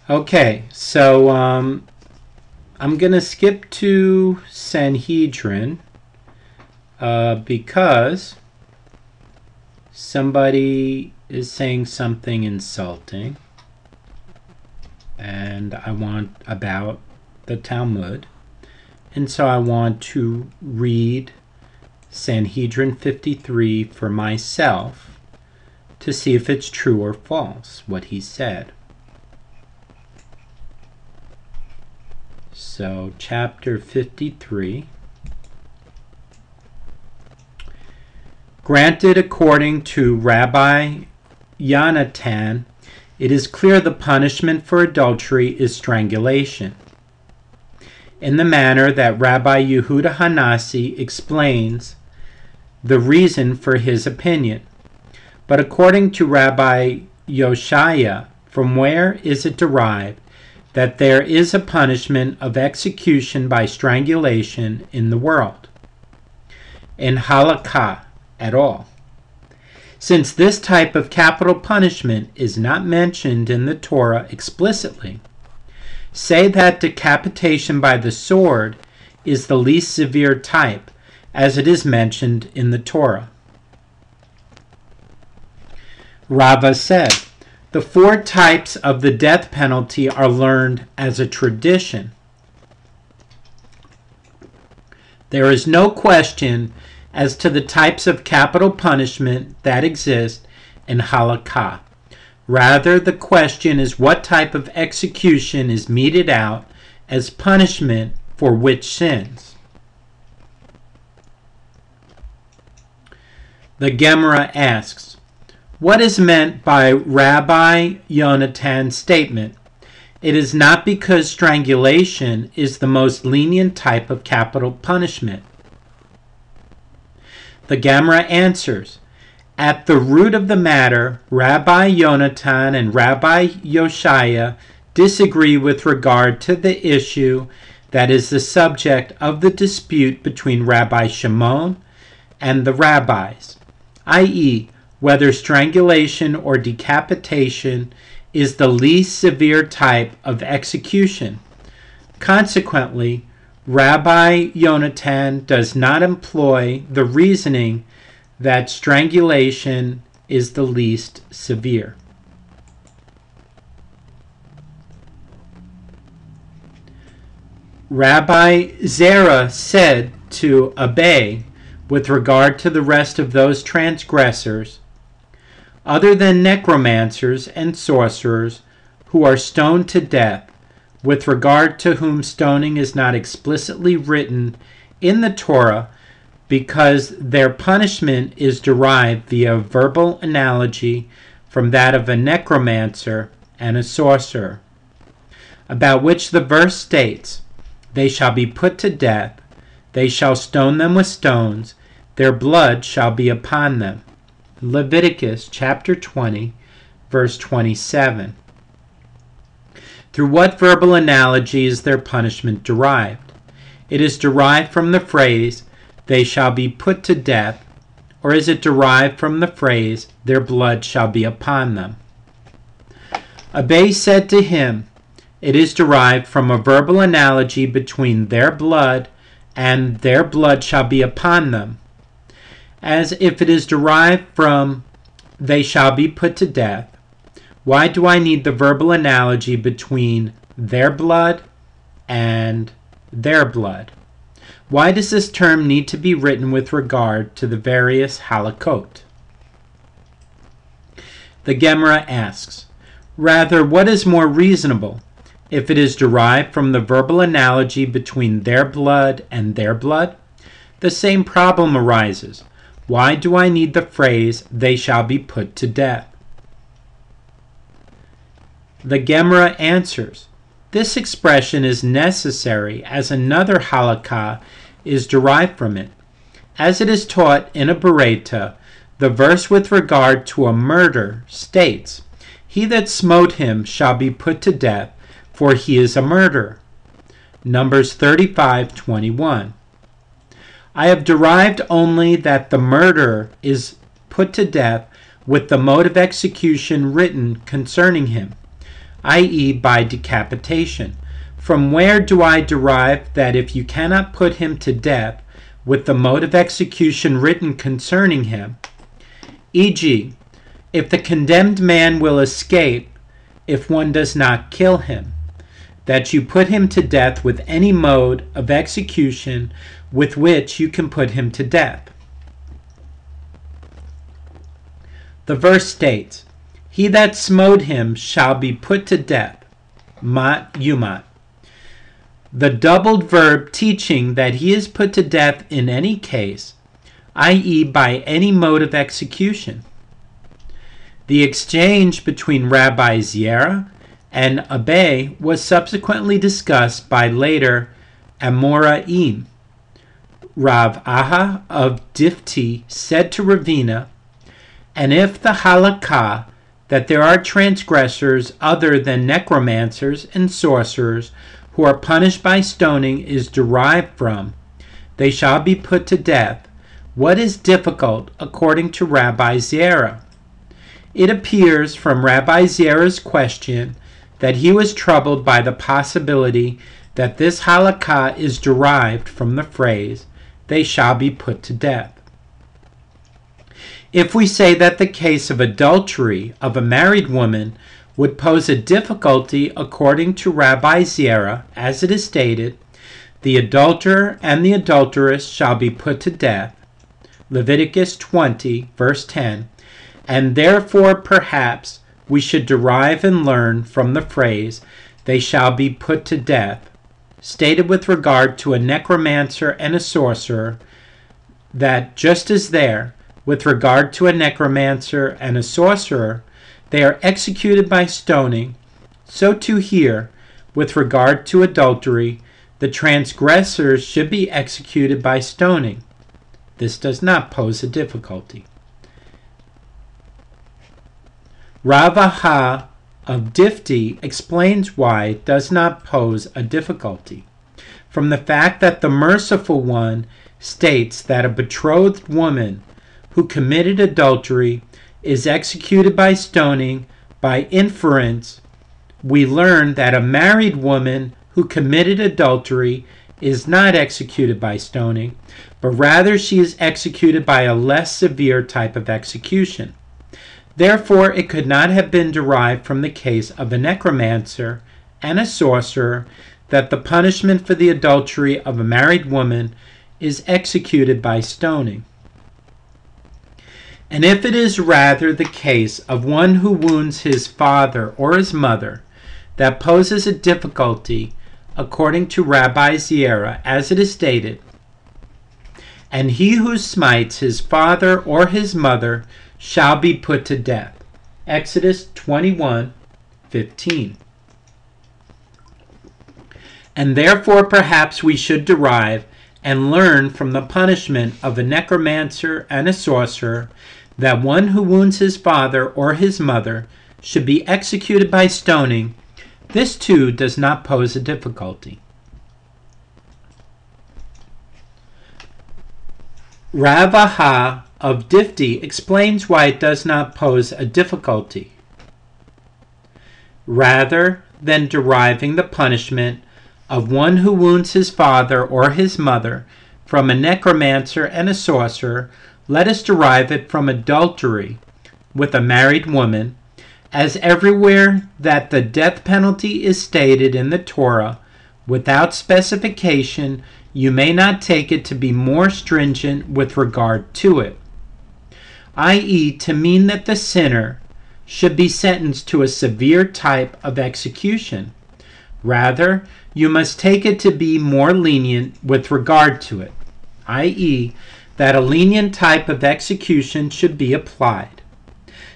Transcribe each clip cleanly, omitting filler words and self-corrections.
Okay, so I'm going to skip to Sanhedrin because somebody is saying something insulting, and I want about the Talmud, and so I want to read Sanhedrin 53 for myself to see if it's true or false what he said. So chapter 53. Granted, according to Rabbi Yonatan, it is clear the punishment for adultery is strangulation, in the manner that Rabbi Yehuda Hanasi explains the reason for his opinion. But according to Rabbi Yoshaya, from where is it derived that there is a punishment of execution by strangulation in the world, in halakha at all? Since this type of capital punishment is not mentioned in the Torah explicitly, say that decapitation by the sword is the least severe type, as it is mentioned in the Torah. Rava said, the 4 types of the death penalty are learned as a tradition. There is no question as to the types of capital punishment that exist in halakha. Rather, the question is what type of execution is meted out as punishment for which sins. The Gemara asks, what is meant by Rabbi Yonatan's statement? It is not because strangulation is the most lenient type of capital punishment. The Gemara answers, at the root of the matter, Rabbi Yonatan and Rabbi Yoshaya disagree with regard to the issue that is the subject of the dispute between Rabbi Shimon and the rabbis, i.e., whether strangulation or decapitation is the least severe type of execution. Consequently, Rabbi Yonatan does not employ the reasoning that strangulation is the least severe. Rabbi Zerah said to Abai, with regard to the rest of those transgressors, other than necromancers and sorcerers who are stoned to death, with regard to whom stoning is not explicitly written in the Torah, because their punishment is derived via verbal analogy from that of a necromancer and a sorcerer, about which the verse states, they shall be put to death, they shall stone them with stones, their blood shall be upon them. Leviticus chapter 20, verse 27. Through what verbal analogy is their punishment derived? It is derived from the phrase, they shall be put to death, or is it derived from the phrase, their blood shall be upon them? Abai said to him, it is derived from a verbal analogy between their blood and their blood shall be upon them. As if it is derived from they shall be put to death, why do I need the verbal analogy between their blood and their blood? Why does this term need to be written with regard to the various halakot? The Gemara asks, rather, what is more reasonable, if it is derived from the verbal analogy between their blood and their blood? The same problem arises. Why do I need the phrase, they shall be put to death? The Gemara answers, this expression is necessary as another halakha is derived from it. As it is taught in a Bereta, the verse with regard to a murder states, he that smote him shall be put to death, for he is a murderer. Numbers 35:21. I have derived only that the murderer is put to death with the mode of execution written concerning him. i.e. by decapitation. From where do I derive that if you cannot put him to death with the mode of execution written concerning him, e.g., if the condemned man will escape if one does not kill him, that you put him to death with any mode of execution with which you can put him to death? The verse states, "He that smote him shall be put to death," mat yumat. The doubled verb teaching that he is put to death in any case, i.e. by any mode of execution. The exchange between Rabbi Zierah and Abai was subsequently discussed by later Amoraim. Rav Aha of Difti said to Ravina, "And if the halakha that there are transgressors other than necromancers and sorcerers who are punished by stoning is derived from, they shall be put to death, what is difficult according to Rabbi Zierah?" It appears from Rabbi Zierah's question that he was troubled by the possibility that this halakha is derived from the phrase, "they shall be put to death." If we say that the case of adultery of a married woman would pose a difficulty according to Rabbi Zierah, as it is stated, "The adulterer and the adulteress shall be put to death," Leviticus 20, verse 10, and therefore perhaps we should derive and learn from the phrase, "they shall be put to death," stated with regard to a necromancer and a sorcerer, that just as there, with regard to a necromancer and a sorcerer, they are executed by stoning, so too here, with regard to adultery, the transgressors should be executed by stoning. This does not pose a difficulty. Rav Aha of Difti explains why it does not pose a difficulty. From the fact that the Merciful One states that a betrothed woman who committed adultery is executed by stoning, by inference, we learn that a married woman who committed adultery is not executed by stoning, but rather she is executed by a less severe type of execution. Therefore, it could not have been derived from the case of a necromancer and a sorcerer that the punishment for the adultery of a married woman is executed by stoning. And if it is rather the case of one who wounds his father or his mother that poses a difficulty, according to Rabbi Zierah, as it is stated, "And he who smites his father or his mother shall be put to death," Exodus 21:15. And therefore perhaps we should derive and learn from the punishment of a necromancer and a sorcerer that one who wounds his father or his mother should be executed by stoning. This too does not pose a difficulty. Rav Aha of Difti explains why it does not pose a difficulty. Rather than deriving the punishment of one who wounds his father or his mother from a necromancer and a sorcerer, let us derive it from adultery with a married woman, as everywhere that the death penalty is stated in the Torah, without specification, you may not take it to be more stringent with regard to it, i.e., to mean that the sinner should be sentenced to a severe type of execution. Rather, you must take it to be more lenient with regard to it, i.e., that a lenient type of execution should be applied,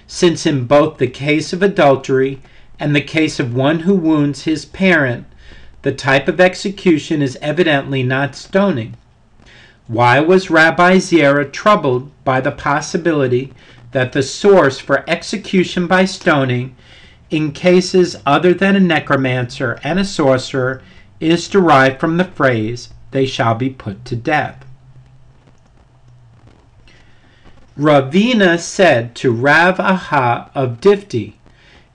since in both the case of adultery and the case of one who wounds his parent, the type of execution is evidently not stoning. Why was Rabbi Zierah troubled by the possibility that the source for execution by stoning in cases other than a necromancer and a sorcerer is derived from the phrase, "they shall be put to death"? Ravina said to Rav Aha of Difti,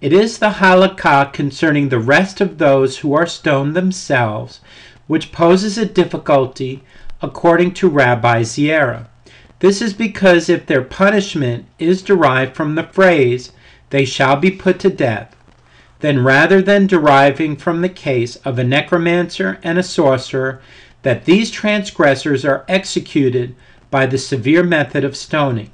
It is the halakha concerning the rest of those who are stoned themselves which poses a difficulty according to Rabbi Zierah. This is because if their punishment is derived from the phrase, "they shall be put to death," then rather than deriving from the case of a necromancer and a sorcerer, that these transgressors are executed by the severe method of stoning,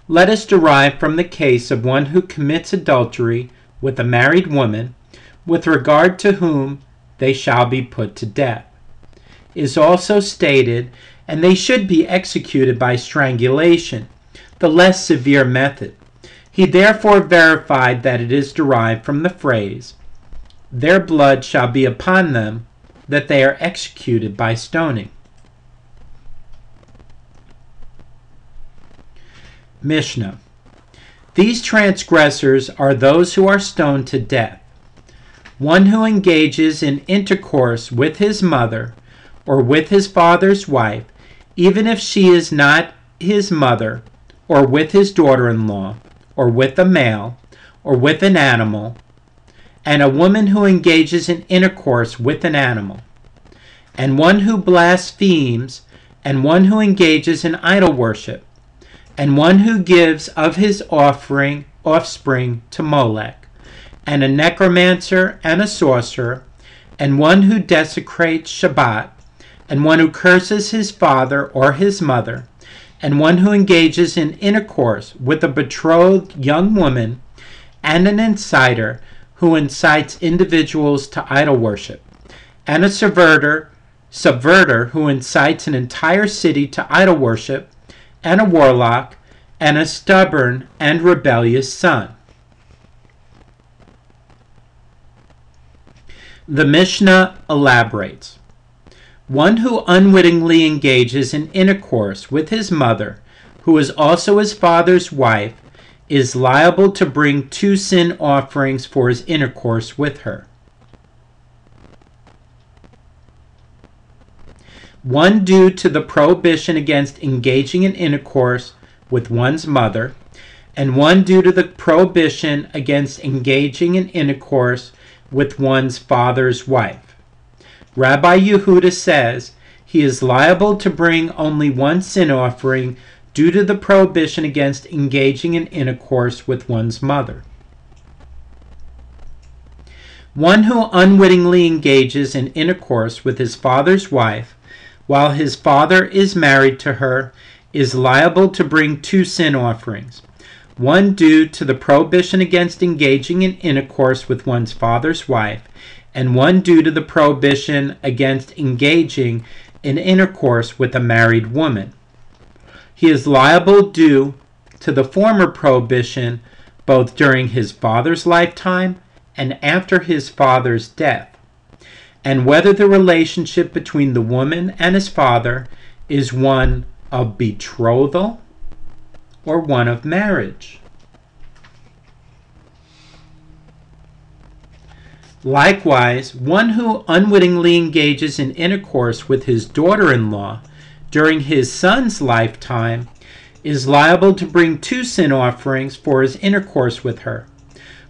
let us derive from the case of one who commits adultery with a married woman, with regard to whom they shall be put to death. Is also stated, and they should be executed by strangulation, the less severe method. He therefore verified that it is derived from the phrase, "their blood shall be upon them," that they are executed by stoning. Mishnah. These transgressors are those who are stoned to death. One who engages in intercourse with his mother or with his father's wife, even if she is not his mother, or with his daughter-in-law, or with a male, or with an animal, and a woman who engages in intercourse with an animal, and one who blasphemes, and one who engages in idol worship, and one who gives of his offspring to Molech, and a necromancer and a sorcerer, and one who desecrates Shabbat, and one who curses his father or his mother, and one who engages in intercourse with a betrothed young woman, and an inciter who incites individuals to idol worship, and a subverter who incites an entire city to idol worship, and a warlock, and a stubborn and rebellious son. The Mishnah elaborates. One who unwittingly engages in intercourse with his mother, who is also his father's wife, is liable to bring 2 sin offerings for his intercourse with her. One due to the prohibition against engaging in intercourse with one's mother, and one due to the prohibition against engaging in intercourse with one's father's wife. Rabbi Yehuda says he is liable to bring only 1 sin offering due to the prohibition against engaging in intercourse with one's mother. One who unwittingly engages in intercourse with his father's wife while his father is married to her is liable to bring 2 sin offerings, one due to the prohibition against engaging in intercourse with one's father's wife, and one due to the prohibition against engaging in intercourse with a married woman. He is liable due to the former prohibition both during his father's lifetime and after his father's death, and whether the relationship between the woman and his father is one of betrothal or one of marriage. Likewise, one who unwittingly engages in intercourse with his daughter-in-law during his son's lifetime is liable to bring 2 sin offerings for his intercourse with her,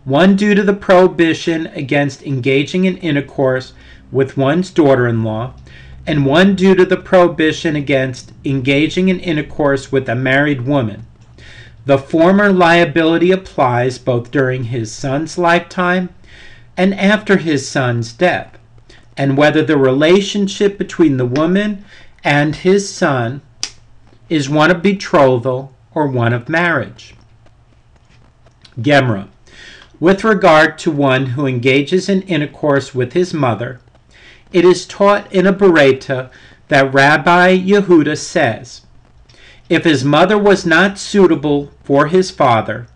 one due to the prohibition against engaging in intercourse with one's daughter-in-law, and one due to the prohibition against engaging in intercourse with a married woman. The former liability applies both during his son's lifetime and after his son's death, and whether the relationship between the woman and his son is one of betrothal or one of marriage. Gemara. With regard to one who engages in intercourse with his mother, it is taught in a Bereta that Rabbi Yehuda says, if his mother was not suitable for his father,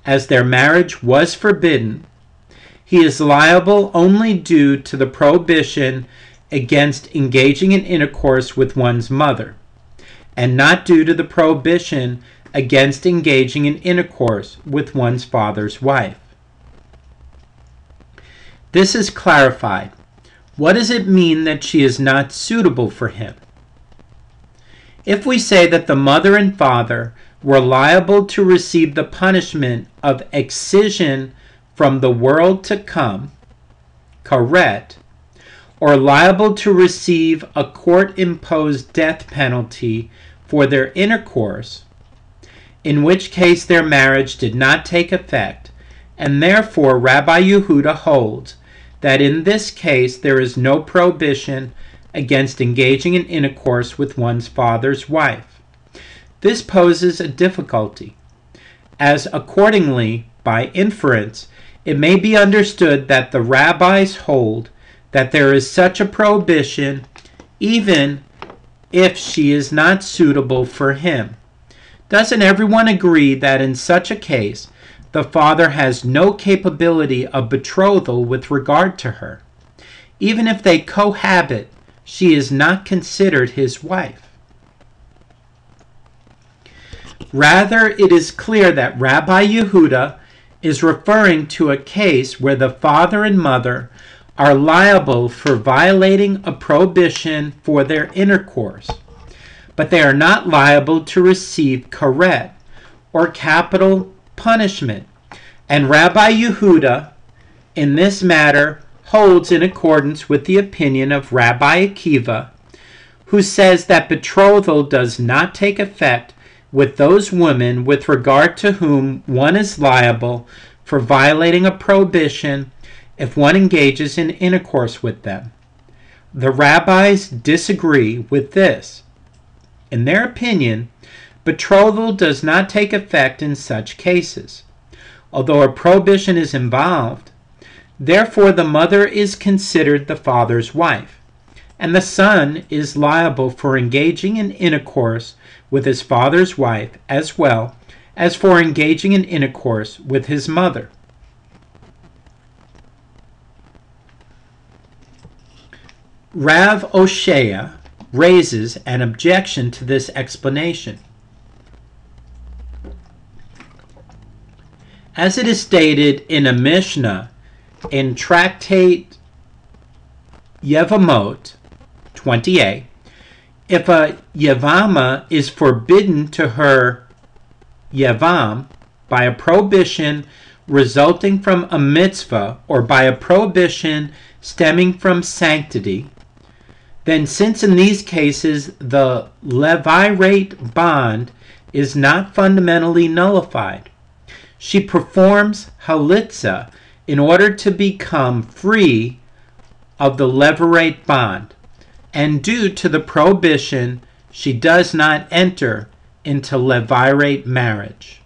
as their marriage was forbidden, he is liable only due to the prohibition against engaging in intercourse with one's mother, and not due to the prohibition against engaging in intercourse with one's father's wife. This is clarified. What does it mean that she is not suitable for him? If we say that the mother and father were liable to receive the punishment of excision from the world to come, karet, or liable to receive a court-imposed death penalty for their intercourse, in which case their marriage did not take effect, and therefore Rabbi Yehuda holds that in this case there is no prohibition against engaging in intercourse with one's father's wife. This poses a difficulty, as accordingly, by inference, it may be understood that the rabbis hold that there is such a prohibition even if she is not suitable for him. Doesn't everyone agree that in such a case the father has no capability of betrothal with regard to her? Even if they cohabit, she is not considered his wife. Rather, it is clear that Rabbi Yehuda is referring to a case where the father and mother are liable for violating a prohibition for their intercourse, but they are not liable to receive karet, or capital punishment. And Rabbi Yehuda, in this matter, holds in accordance with the opinion of Rabbi Akiva, who says that betrothal does not take effect with those women with regard to whom one is liable for violating a prohibition if one engages in intercourse with them. The rabbis disagree with this. In their opinion, betrothal does not take effect in such cases, although a prohibition is involved. Therefore, the mother is considered the father's wife, and the son is liable for engaging in intercourse with his father's wife as well as for engaging in intercourse with his mother. Rav Oshea raises an objection to this explanation. As it is stated in a Mishnah in Tractate Yevamot 28, if a Yevama is forbidden to her Yevam by a prohibition resulting from a mitzvah or by a prohibition stemming from sanctity, then since in these cases the levirate bond is not fundamentally nullified, she performs halitza in order to become free of the levirate bond, and due to the prohibition she does not enter into levirate marriage.